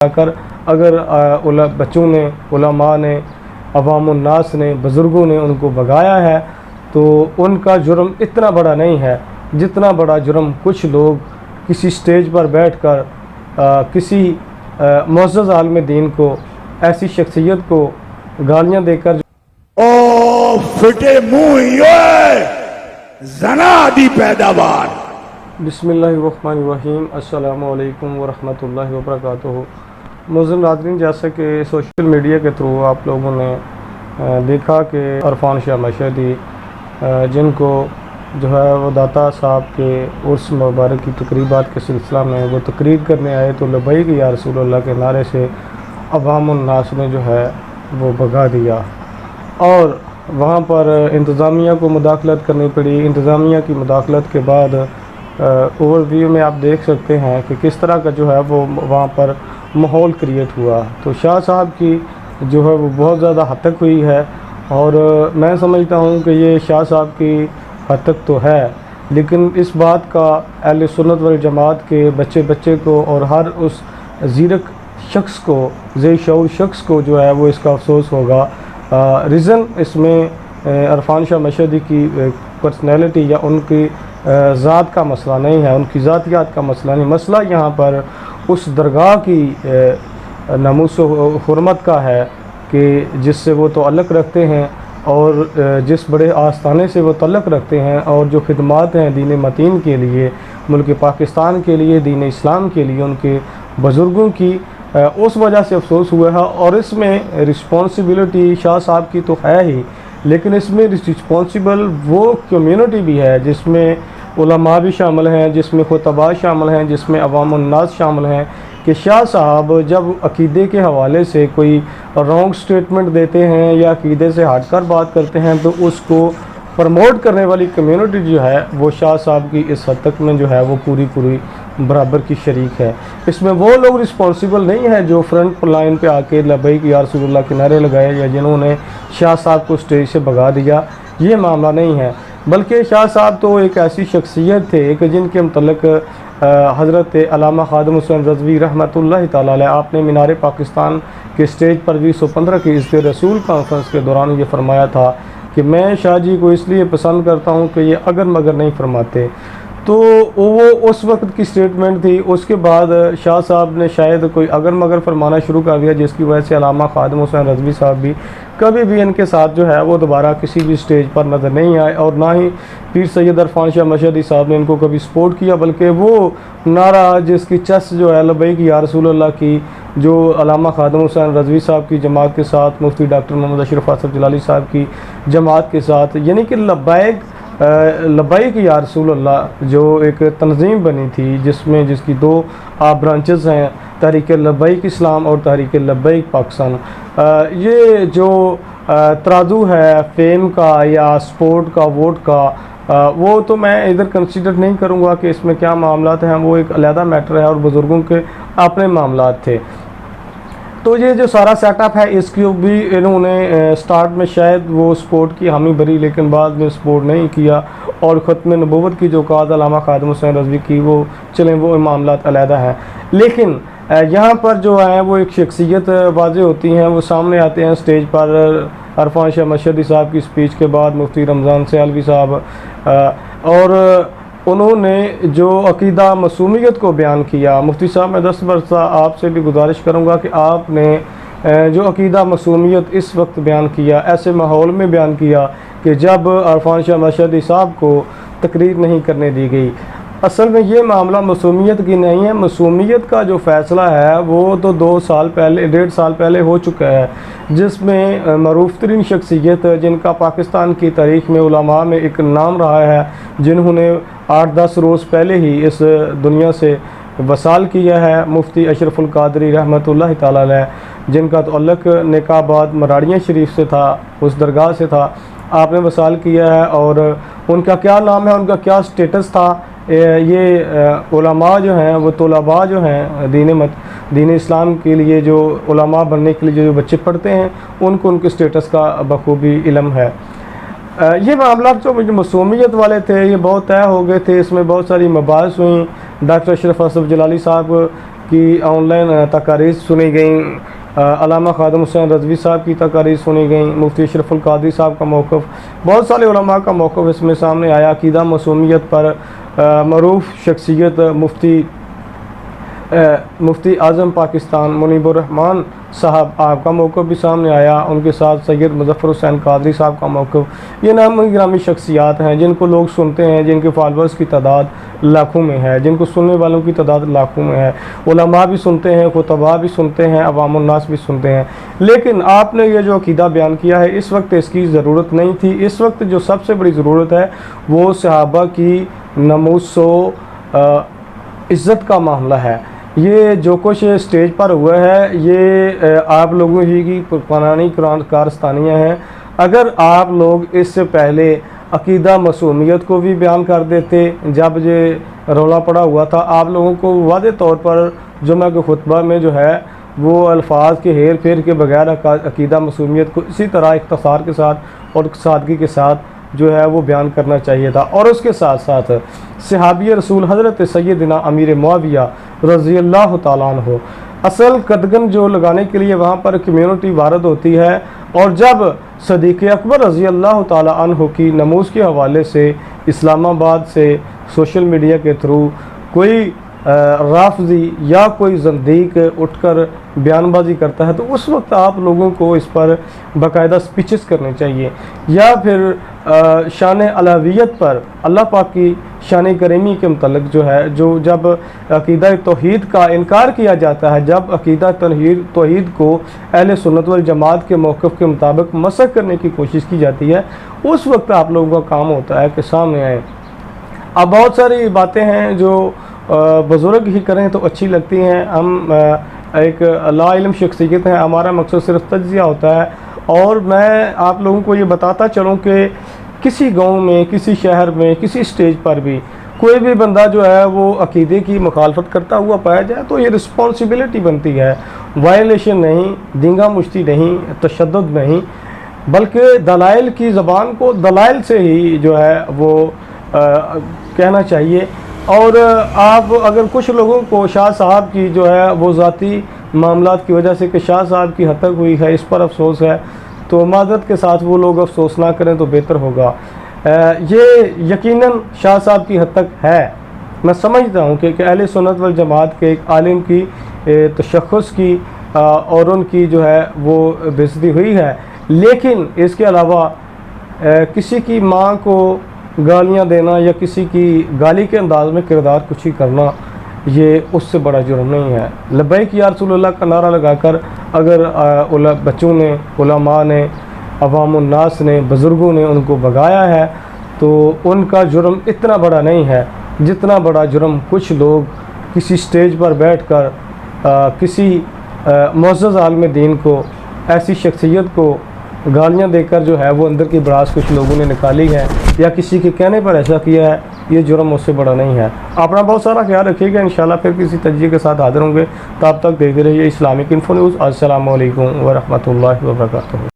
कर अगर बच्चों ने, उलमा ने, अवामुन्नास ने, बुज़ुर्गों ने उनको भगाया है तो उनका जुर्म इतना बड़ा नहीं है जितना बड़ा जुर्म कुछ लोग किसी स्टेज पर बैठकर किसी मुअज़्ज़ज़ आलिम दीन को, ऐसी शख्सियत को गालियाँ देकर ओ फिटे मुंह ज़नादी पैदावार। बिस्मिल्लाहिर्रहमानिर्रहीम। अस्सलामु अलैकुम वरहमतुल्लाहि वबरकातुहू। मुअज़्ज़िज़ नाज़रीन, जैसे कि सोशल मीडिया के थ्रू आप लोगों ने देखा कि अरफान शाह मशहदी जिनको जो है वो दाता साहब के उर्स मुबारक की तकरीबात के सिलसिला में वो तकरीर करने आए तो लब्बैक या रसूलल्लाह के नारे से अवामुन्नास ने जो है वो भगा दिया और वहाँ पर इंतज़ामिया को मुदाखलत करनी पड़ी। इंतज़ामिया की मुदाखलत के बाद ओवरव्यू में आप देख सकते हैं कि किस तरह का जो है वो वहाँ पर माहौल क्रिएट हुआ। तो शाह साहब की जो है वो बहुत ज़्यादा हद तक हुई है और मैं समझता हूँ कि ये शाह साहब की हद तक तो है, लेकिन इस बात का अहले सुन्नत वल जमात के बच्चे बच्चे को और हर उस ज़ीरक शख्स को, ज़े शऊर शख्स को जो है वो इसका अफसोस होगा। रीज़न इसमें अरफान शाह मशहदी की पर्सनैलिटी या उनकी ज़ात का मसला नहीं है, उनकी ज़ातियात का मसला नहीं। मसला यहाँ पर उस दरगाह की नमूस हुर्मत का है कि जिससे वो तअल्लुक़ रखते हैं और जिस बड़े आस्थाने से वो तअल्लुक़ रखते हैं और जो खिदमात हैं दीन मतीन के लिए, मुल्क पाकिस्तान के लिए, दीन इस्लाम के लिए, उनके बुज़ुर्गों की, उस वजह से अफसोस हुआ है। और इसमें रिस्पॉन्सिबिलिटी शाह साहब की तो है ही, लेकिन इसमें रिस्पॉन्सिबल वो कम्युनिटी भी है जिसमें उलमा भी शामिल हैं, जिसमें खुतबा शामिल हैं, जिसमें अवामुन्नास शामिल हैं कि शाह साहब जब अक़ीदे के हवाले से कोई रॉन्ग स्टेटमेंट देते हैं या अक़ीदे से हटकर बात करते हैं तो उसको प्रमोट करने वाली कम्युनिटी जो है वो शाह साहब की इस हद तक में जो है वो पूरी बराबर की शरीक है। इसमें वो लोग रिस्पॉन्सिबल नहीं है जो फ्रंट लाइन पे आके लब्बैक या रसूलुल्लाह के नारे लगाए या जिन्होंने शाह साहब को स्टेज से भगा दिया, ये मामला नहीं है। बल्कि शाह साहब तो एक ऐसी शख्सियत थे कि जिनके मतलब हज़रत अल्लामा ख़ादिम हुसैन रज़वी रहमतुल्लाहि तआला अलैह आपने मीनार पाकिस्तान के स्टेज पर 2015 की इज़्ज़त रसूल कॉन्फ्रेंस के दौरान ये फरमाया था कि मैं शाह जी को इसलिए पसंद करता हूँ कि ये अगर मगर नहीं फरमाते। तो वो उस वक्त की स्टेटमेंट थी। उसके बाद शाह साहब ने शायद कोई अगर मगर फरमाना शुरू कर दिया जिसकी वजह से अल्लामा ख़ादिम हुसैन रज़वी साहब भी कभी भी इनके साथ जो है वो दोबारा किसी भी स्टेज पर नज़र नहीं आए और ना ही पीर सैयद अरफान शाह मशहदी साहब ने इनको कभी सपोर्ट किया, बल्कि वो नारा जिसकी चस जो है लब्बैक या रसूलल्लाह की, जो अल्लामा ख़ादिम हुसैन रज़वी साहब की जमात के साथ, मुफ्ती डॉक्टर मोहम्मद अशरफ आसफ़ जलाली साहब की जमात के साथ, यानी कि लब्बैक या रसूलल्लाह जो एक तंजीम बनी थी जिसकी दो ब्रांचेस हैं, तहरीक लब्बैक इस्लाम और तहरीक लब्बैक पाकिस्तान। ये जो तराजू है फेम का या सपोर्ट का, वोट का, वो तो मैं इधर कंसीडर नहीं करूँगा कि इसमें क्या मामलात हैं, वो एक अलहदा मैटर है और बुज़ुर्गों के अपने मामलात थे। तो ये जो सारा सेटअप है इसको भी इन्होंने स्टार्ट में शायद वो सपोर्ट की हामी भरी, लेकिन बाद में सपोर्ट नहीं किया और ख़त्म नबूवत की जो काद अल्लामा ख़ादिम हुसैन रज़वी की वो चलें वो मामलात अलहदा हैं। लेकिन यहाँ पर जो है वो एक शख्सियत वाज़े होती हैं, वो सामने आते हैं स्टेज पर। अरफान शाह मशहदी साहब की स्पीच के बाद मुफ्ती रमज़ान सियालवी साहब और उन्होंने जो अक़ीदा मसूमियत को बयान किया। मुफ्ती साहब मैं 10 बरसा आपसे भी गुजारिश करूँगा कि आपने जो अक़ीदा मसूमियत इस वक्त बयान किया, ऐसे माहौल में बयान किया कि जब अरफान शाह मशहदी साहब को तकरीर नहीं करने दी गई। असल में ये मामला मसूमियत की नहीं है। मसूमियत का जो फ़ैसला है वो तो 2 साल पहले, 1.5 साल पहले हो चुका है, जिसमें मरूफ़ तरीन शख्सियत जिनका पाकिस्तान की तारीख़ में उलमा में एक नाम रहा है, जिन्होंने 8-10 रोज़ पहले ही इस दुनिया से वसाल किया है, मुफ्ती अशरफुल कादरी रहमतुल्लाहि तआला अलैह, जिनका तअल्लुक़ नेकाबाद मराड़ियाँ शरीफ से था, उस दरगाह से था, आपने वसाल किया है। और उनका क्या नाम है, उनका क्या स्टेटस था, ये उलमा जो हैं वो तलबा जो हैं दीन इस्लाम के लिए, जो उलमा बनने के लिए जो बच्चे पढ़ते हैं उनको उनके स्टेटस का बखूबी इल्म है। ये मामला जो मसूमियत वाले थे ये बहुत तय हो गए थे, इसमें बहुत सारी मबाहस हुई। डॉक्टर अशरफ आसफ़ जलाली साहब की ऑनलाइन तकारीर सुनी गई, अल्लामा खादिम हुसैन रज़वी साहब की तकारीर सुनी गई, मुफ्ती अशरफुल कादरी साहब का मौक़िफ़, बहुत सारे उलमा का मौक़िफ़ इसमें सामने आया। अक़ीदा मसूमियत पर मरूफ़ शख्सियत मुफ्ती आज़म पाकिस्तान मुनीबुर रहमान साहब आपका मौक़िफ़ भी सामने आया, उनके साथ सैयद मुज़फ़्फ़र हुसैन कादरी साहब का मौक़िफ़। ये नामी गिरामी शख्सियात हैं जिनको लोग सुनते हैं, जिनके फॉलोअर्स की तादाद लाखों में है, जिनको सुनने वालों की तादाद लाखों में है। उलमा भी सुनते हैं, खुतबा भी सुनते हैं, अवामुन नास भी सुनते हैं। लेकिन आपने ये जो अक़ीदा बयान किया है, इस वक्त इसकी ज़रूरत नहीं थी। इस वक्त जो सबसे बड़ी ज़रूरत है वो सहाबा की नमूस व इज़्ज़त का मामला है। ये जो कुछ स्टेज पर हुआ है ये आप लोगों ही की पुरानी कारस्तानियाँ हैं। अगर आप लोग इससे पहले अक़ीदा मसूमियत को भी बयान कर देते, जब ये रौला पड़ा हुआ था, आप लोगों को वादे तौर पर जुमा के खुतबा में जो है वो अल्फाज के हेर फेर के बगैर अक़ीदा मसूमियत को इसी तरह इख्तिसार के साथ और सादगी के साथ जो है वो बयान करना चाहिए था। और उसके साथ साथ सहाबी रसूल हज़रत सैयदना अमीर मुआविया रज़ियल्लाहु ताला अन्हु असल कदगन जो लगाने के लिए वहाँ पर कम्यूनिटी वारद होती है, और जब सदीक़ अकबर रज़ियल्लाहु ताला अन्हु की नमूज़ के हवाले से इस्लामाबाद से सोशल मीडिया के थ्रू कोई राफ़ज़ी या कोई ज़ंदीक उठकर बयानबाजी करता है, तो उस वक्त आप लोगों को इस पर बाकायदा स्पीचेस करने चाहिए, या फिर शान अलवियत पर अल्लाह पाक की शान करीमी के मतलब जो है, जो जब अक़ीदा तौहीद का इनकार किया जाता है, जब अक़ीदा तौहीद को अहले सुन्नत वल जमात के मौक़िफ़ के मुताबिक मसख़ करने की कोशिश की जाती है, उस वक्त आप लोगों का काम होता है कि सामने आए। अब बहुत सारी बातें हैं जो बुज़ुर्ग ही करें तो अच्छी लगती हैं। हम एक ला इल्म शख्सियत है, हमारा मकसद सिर्फ तज्ज़िया होता है। और मैं आप लोगों को ये बताता चलूँ कि किसी गांव में, किसी शहर में, किसी स्टेज पर भी कोई भी बंदा जो है वो अक़ीदे की मुखालफत करता हुआ पाया जाए तो ये रिस्पॉन्सिबिलिटी बनती है। वायलेशन नहीं, दींगा मुश्ती नहीं, तशद्दुद नहीं, बल्कि दलाइल की ज़बान को दलाइल से ही जो है वो कहना चाहिए। और आप अगर कुछ लोगों को शाह साहब की जो है वो ज़ाती मामलात की वजह से कि शाह साहब की हतक हुई है, इस पर अफसोस है, तो माज़रत के साथ वो लोग अफसोस ना करें तो बेहतर होगा। ये यकीनन शाह साहब की हतक है। मैं समझता हूँ कि अहले सुन्नत वल जमात के एक आलिम की तशख़्ख़ुस की और उनकी जो है वो बेइज्जती हुई है, लेकिन इसके अलावा किसी की माँ को गालियाँ देना या किसी की गाली के अंदाज में किरदार कुशी करना, ये उससे बड़ा जुर्म नहीं है। लब्बैक या रसूलल्लाह का नारा लगाकर अगर बच्चों ने, उलमा ने, अवामुन नास ने, बुज़ुर्गों ने उनको भगाया है तो उनका जुर्म इतना बड़ा नहीं है जितना बड़ा जुर्म कुछ लोग किसी स्टेज पर बैठकर किसी मुअज़्ज़ज़ आलिम दीन को, ऐसी शख्सियत को गालियाँ देकर जो है वो अंदर की भड़ास कुछ लोगों ने निकाली है या किसी के कहने पर ऐसा किया है, ये जुर्म उससे बड़ा नहीं है। अपना बहुत सारा ख्याल रखिएगा। इंशाल्लाह फिर किसी तज्ज़िये के साथ हाज़िर होंगे। तब तक देखते रहिए इस्लामिक इन्फो न्यूज़। अस्सलामु अलैकुम व रहमतुल्लाहि व बरकातुहू।